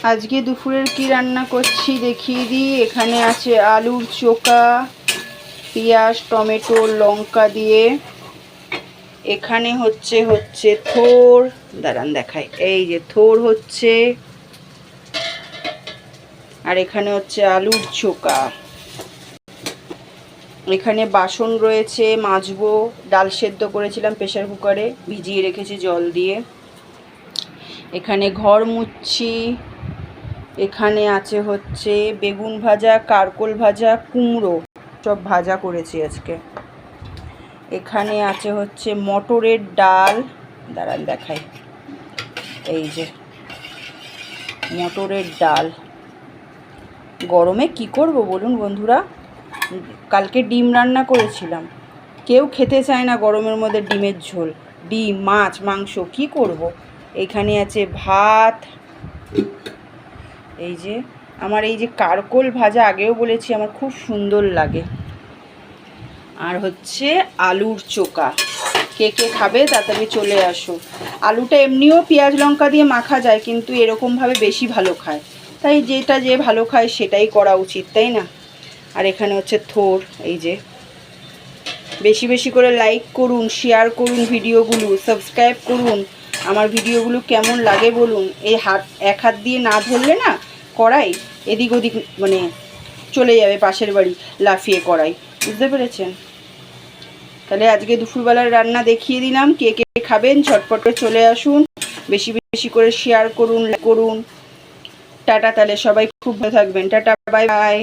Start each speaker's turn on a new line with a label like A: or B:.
A: আজকে দুপুরের কি রান্না করছি দেখিয়ে দিই। এখানে আছে আলুর চোখা, পেঁয়াজ টমেটো লঙ্কা দিয়ে। এখানে হচ্ছে থোর, দাঁড়ান দেখাই, এই যে থোর হচ্ছে, আর এখানে হচ্ছে আলুর চোখা। এখানে বাসন রয়েছে, মাজবো। ডাল সেদ্ধ করেছিলাম প্রেসার কুকারে, ভিজিয়ে রেখেছি জল দিয়ে। এখানে ঘর মুছছি। এখানে আছে হচ্ছে বেগুন ভাজা, কারকোল ভাজা, কুমড়ো, সব ভাজা করেছি আজকে। এখানে আছে হচ্ছে মটরের ডাল, দাঁড়ান দেখাই, এই যে মটরের ডাল। গরমে কি করব বলুন বন্ধুরা, কালকে ডিম রান্না করেছিলাম, কেউ খেতে চায় না গরমের মধ্যে ডিমের ঝোল, ডিম মাছ মাংস কি করব। এখানে আছে ভাত, এই যে আমার এই যে কারকোল ভাজা, আগেও বলেছি আমার খুব সুন্দর লাগে, আর হচ্ছে আলুর চোখা। কে কে খাবে তাড়াতাড়ি চলে আসো। আলুটা এমনিও পেঁয়াজ লঙ্কা দিয়ে মাখা যায়, কিন্তু এরকমভাবে বেশি ভালো খায়, তাই যেটা যে ভালো খায় সেটাই করা উচিত, তাই না। আর এখানে হচ্ছে থোর, এই যে। বেশি বেশি করে লাইক করুন, শেয়ার করুন ভিডিওগুলো, সাবস্ক্রাইব করুন। আমার ভিডিওগুলো কেমন লাগে বলুন। এই এক হাত দিয়ে না ধরলে না কড়াই এদিক ওদিক মানে চলে যাবে পাশের বাড়ি লাফিয়ে কড়াই, বুঝতে পেরেছেন। তাহলে আজকে দুপুরবেলার রান্না দেখিয়ে দিলাম। কে কে খাবেন ঝটপট করে চলে আসুন, বেশি বেশি করে শেয়ার করুন। টাটা, তাহলে সবাই খুব ভালো থাকবেন। Tata, bye bye.